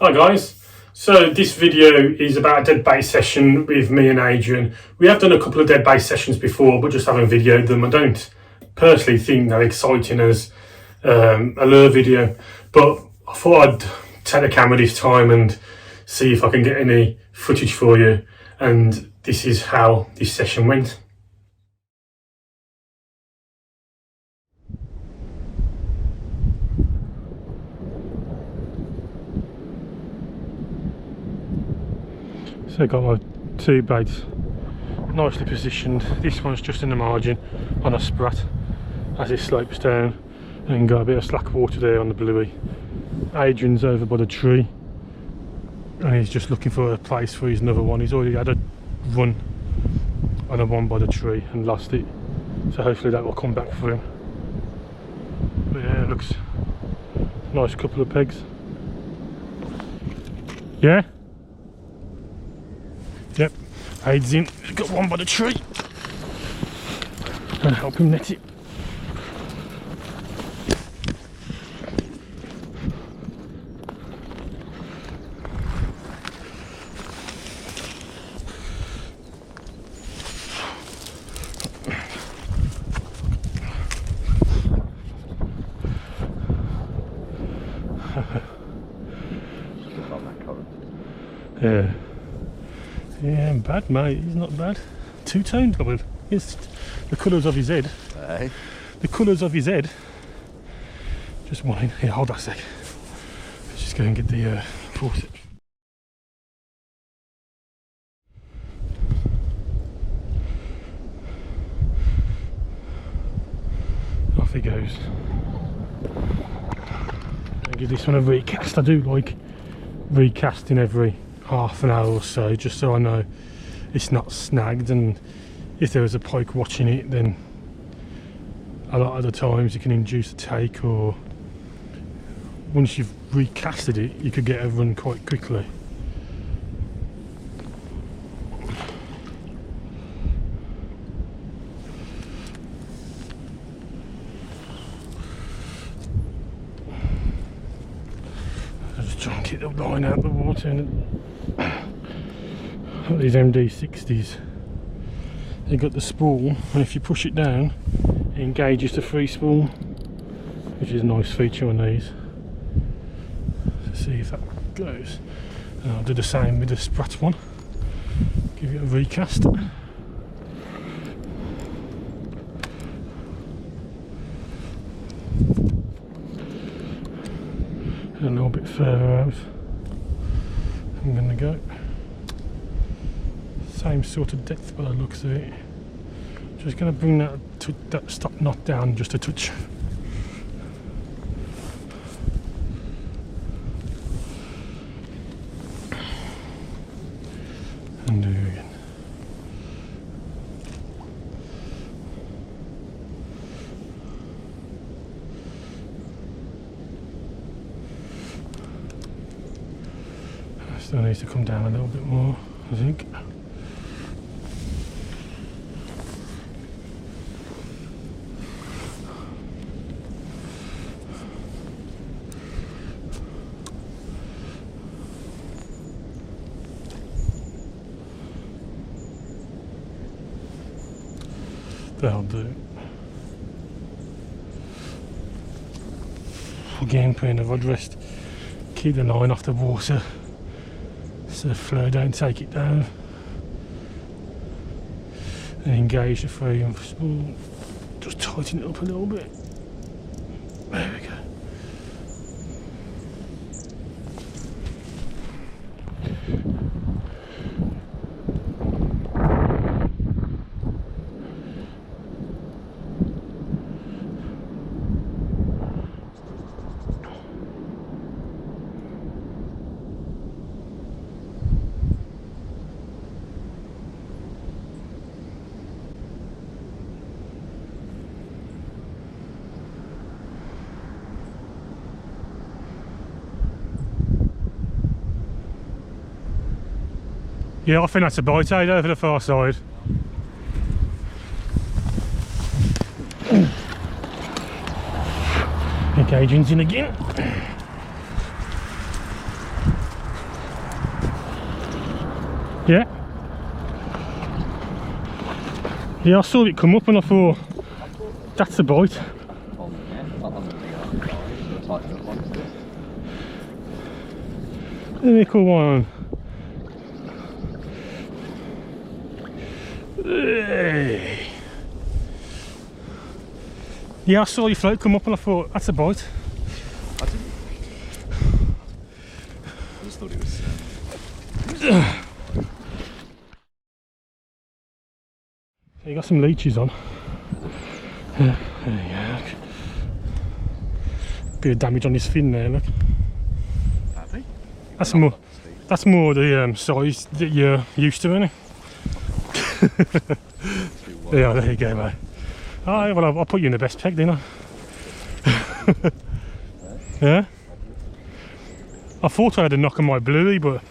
Hi guys, so this video is about a dead bait session with me and Adrian. We have done a couple of dead bait sessions before, but just haven't videoed them. I don't personally think they're exciting as a lure video, but I thought I'd take the camera this time and see if I can get any footage for you, and this is how this session went. So I got my two baits nicely positioned. This one's just in the margin on a sprat as it slopes down, and got a bit of slack water there on the bluey. Adrian's over by the tree and he's just looking for a place for his another one. He's already had a run on a one by the tree and lost it, so hopefully that will come back for him. But yeah, it looks nice couple of pegs. Yeah? Yep, Aid's in. He's got one by the tree. Gonna help him net it. Yeah. Yeah, bad mate, he's not bad. Two-toned double. It's the colours of his head. Hey. The colours of his head. Just one in. Here, hold that a sec. Let's just go and get the forceps. Off he goes. I'll give this one a recast. I do like recasting every half an hour or so, just so I know it's not snagged, and if there was a pike watching it, then a lot of the times you can induce a take, or once you've recasted it you could get a run quite quickly. I'll just try and get the line out of the water. And these MD60s, they've got the spool, and if you push it down it engages the free spool, which is a nice feature on these. Let's see if that goes, and I'll do the same with the Sprat one. Give it a recast. And a little bit further out I'm going to go. Same sort of depth by the looks of it. Just going to bring that stop knot down just a touch. And do it again. Still needs to come down a little bit more, I think. That'll do. Again, putting the rod rest, keep the line off the water so the flow don't take it down, and engage the free and spool. Just tighten it up a little bit. There we go. Yeah, I think that's a bite, over the far side. Adrian's in again. Yeah. Yeah, I saw it come up and I thought, that's a bite. Little one. Yeah, I saw your float come up and I thought, that's a bite. I didn't. I just thought it was. You got some leeches on. There you go. Look. Bit of damage on his fin there. Look. That's more. That's more the size that you're used to, isn't it? Yeah, there you go, mate. Oh, well, I'll put you in the best peg, didn't I? Yeah. I thought I had a knock on my bluey, but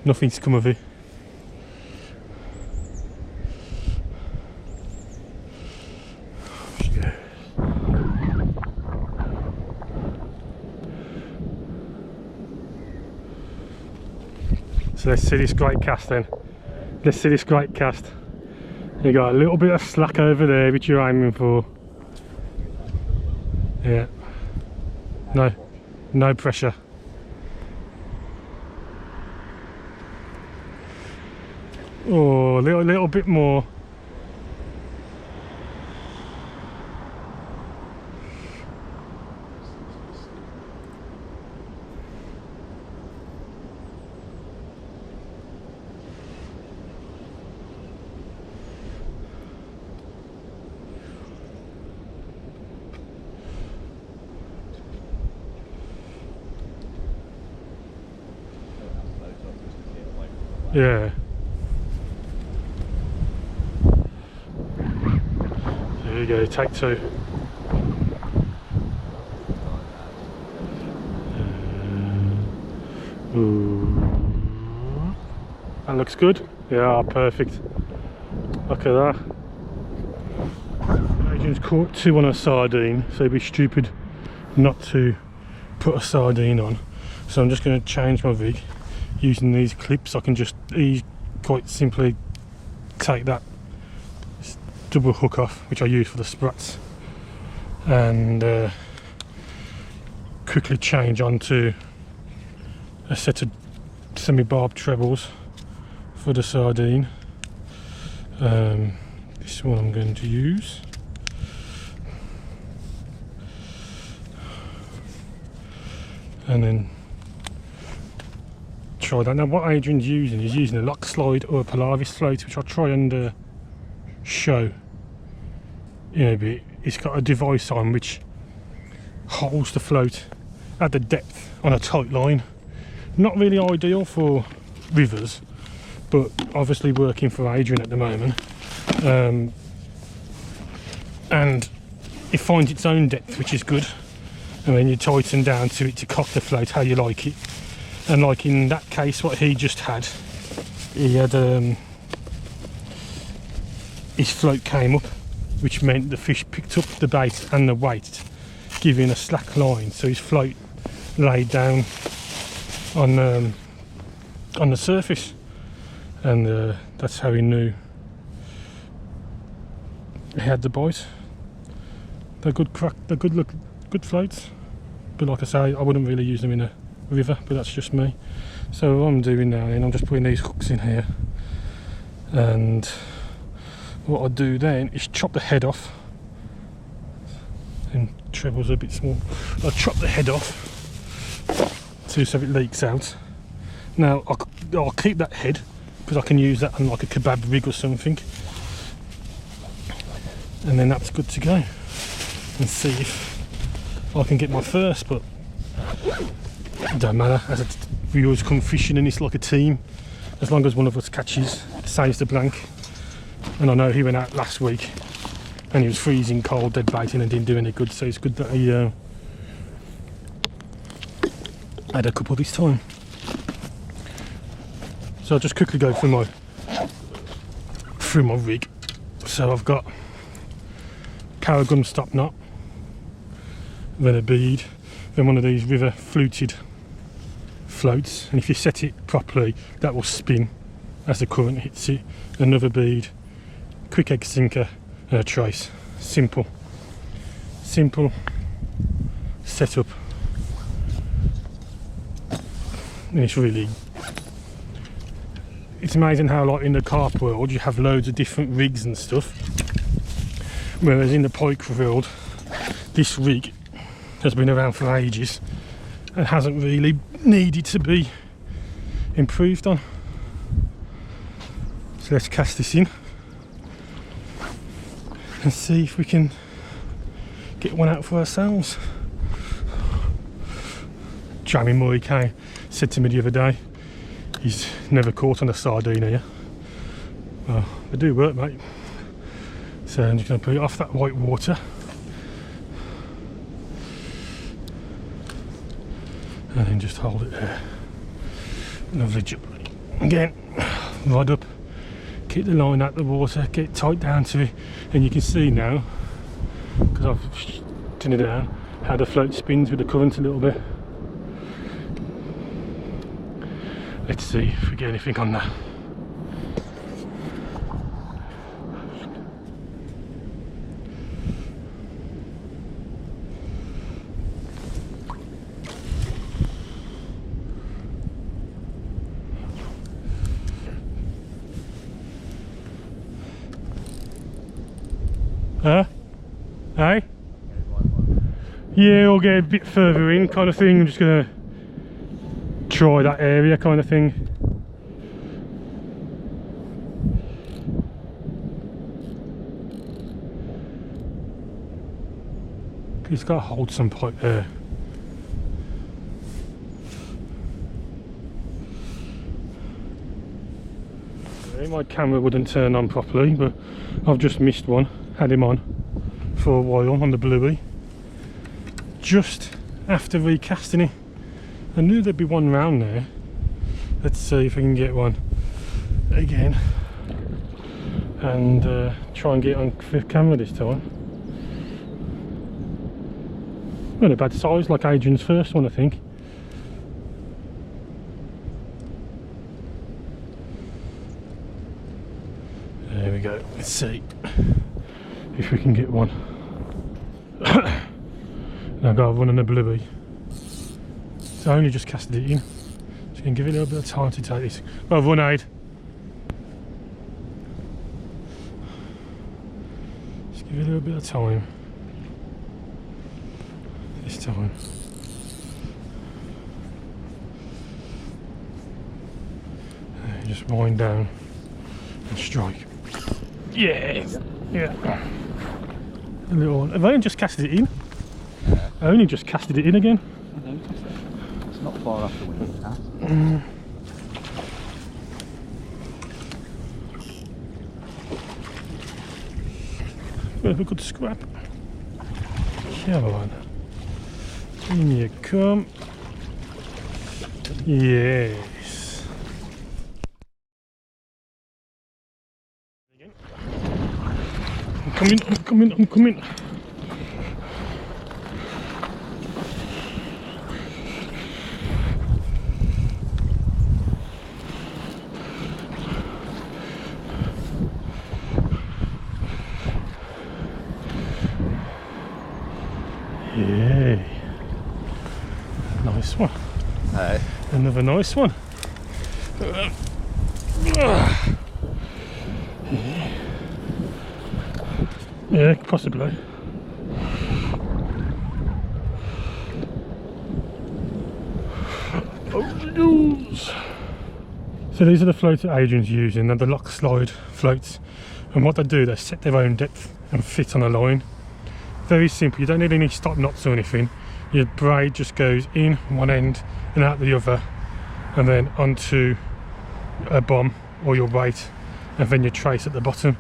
nothing's come of it. So let's see this great cast then. Let's see this great cast. You got a little bit of slack over there which you're aiming for. Yeah. No pressure. Oh, a little bit more. Yeah. There you go, take two. Ooh. That looks good. Yeah, perfect. Look at that. Adrian's caught two on a sardine, so it'd be stupid not to put a sardine on. So I'm just going to change my rig. Using these clips, I can just quite simply take that double hook off, which I use for the sprats, and quickly change onto a set of semi-barbed trebles for the sardine. This one I'm going to use. And then try that. Now what Adrian's using, he's using a lock slide or a Polaris float, which I'll try and show in a bit. It's got a device on which holds the float at the depth on a tight line. Not really ideal for rivers, but obviously working for Adrian at the moment. And it finds its own depth, which is good. And then you tighten down to it to cock the float how you like it. And like in that case, what he just had, he had his float came up, which meant the fish picked up the bait and the weight, giving a slack line. So his float laid down on the surface, and that's how he knew he had the bite. They're good crack. They're good floats. But like I say, I wouldn't really use them in a river, but that's just me. So what I'm doing now, and I'm just putting these hooks in here, and what I do then is chop the head off. And treble's a bit small. I chop the head off so it leaks out. Now I'll keep that head because I can use that on like a kebab rig or something, and then that's good to go. And see if I can get my first, but it don't matter, as we always come fishing and it's like a team. As long as one of us catches, saves the blank. And I know he went out last week and he was freezing cold, dead baiting, and didn't do any good, so it's good that he had a couple this time. So I'll just quickly go through my rig. So I've got Paragon stop knot, then a bead, then one of these river fluted floats, and if you set it properly that will spin as the current hits it, another bead, quick egg sinker and a trace. Simple setup, and it's amazing how, like, in the carp world you have loads of different rigs and stuff, whereas in the pike world this rig has been around for ages and hasn't really needed to be improved on. So let's cast this in and see if we can get one out for ourselves. Jamie Murray said to me the other day he's never caught on a sardine here. Well, they do work, mate. So I'm just going to put it off that white water. And then just hold it there. Lovely job. Again, rod up, keep the line out of the water, get tight down to it, and you can see now, because I've turned it down, how the float spins with the current a little bit. Let's see if we get anything on that. Hey? Yeah, we'll get a bit further in kind of thing. I'm just gonna try that area kind of thing. He's got to hold some pipe there. My camera wouldn't turn on properly, but I've just missed one. Had him on for a while on the bluey. Just after recasting it, I knew there'd be one round there. Let's see if we can get one again and try and get on camera this time. Not a bad size, like Adrian's first one, I think. There we go. Let's see if we can get one. Now I've got one on the bluey. So I only just casted it in. So you can give it a little bit of time to take this. Well, one aid. Just give it a little bit of time. This time. And just wind down and strike. Yes! Yeah. A little one. Have I only just casted it in? Yeah. I only just casted it in again. I noticed it. It's not far after we hit that. We have a good scrap. Come on. In you come. Yes. I'm coming. Yay. Nice one. Hey. Another nice one. Yeah, possibly. So these are the floats that Adrian's using. They're the lock slide floats, and what they do, they set their own depth and fit on a line. Very simple. You don't need any stop knots or anything. Your braid just goes in one end and out the other, and then onto a bomb or your weight, and then you trace at the bottom.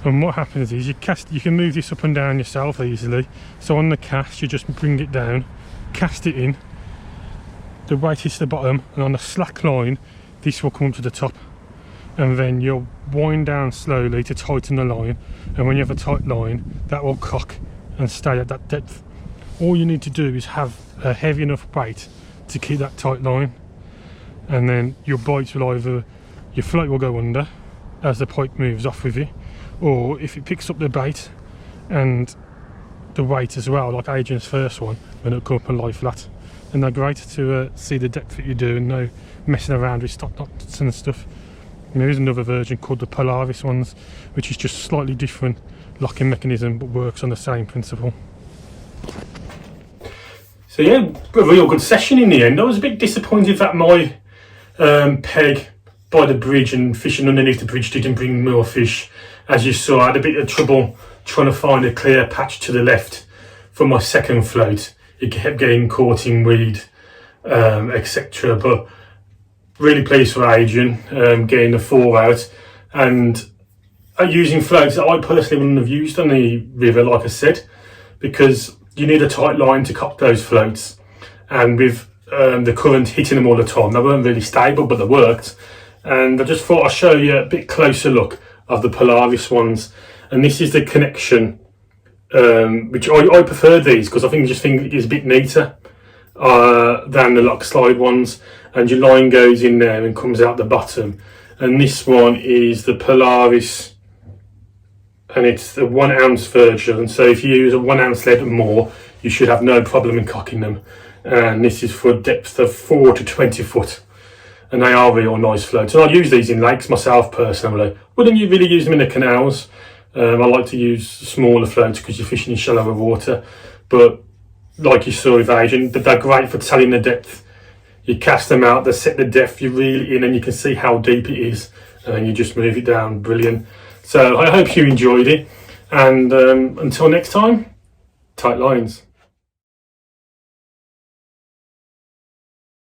And what happens is you can move this up and down yourself easily. So on the cast, you just bring it down, cast it in, the weight hits the bottom, and on the slack line this will come to the top, and then you'll wind down slowly to tighten the line, and when you have a tight line that will cock and stay at that depth. All you need to do is have a heavy enough weight to keep that tight line, and then your bites will either, your float will go under as the pipe moves off with you, or if it picks up the bait and the weight as well, like Adrian's first one, when it come up and lie flat. And they're great to see the depth that you do and no messing around with stop knots and stuff. And there is another version called the Polaris ones, which is just slightly different locking mechanism but works on the same principle. So yeah, a real good session in the end. I was a bit disappointed that my peg by the bridge and fishing underneath the bridge didn't bring more fish. As you saw, I had a bit of trouble trying to find a clear patch to the left for my second float. It kept getting caught in weed, etc. But really pleased for Adrian getting the 4 out, and using floats that I personally wouldn't have used on the river, like I said, because you need a tight line to cop those floats, and with the current hitting them all the time, they weren't really stable, but they worked. And I just thought I'd show you a bit closer look of the Polaris ones, and this is the connection, which I prefer these because I think it is a bit neater than the lock slide ones, and your line goes in there and comes out the bottom. And this one is the Polaris, and it's the 1 ounce version, so if you use a 1 ounce lead or more, you should have no problem in cocking them. And this is for a depth of 4 to 20 foot, and they are real nice floats. And I'd use these in lakes myself personally. Wouldn't you really use them in the canals? I like to use smaller floats because you're fishing in shallower water, but like you saw with Adrian, they're great for telling the depth. You cast them out, they set the depth, you reel it in and you can see how deep it is, and then you just move it down. Brilliant. So I hope you enjoyed it, and until next time, tight lines.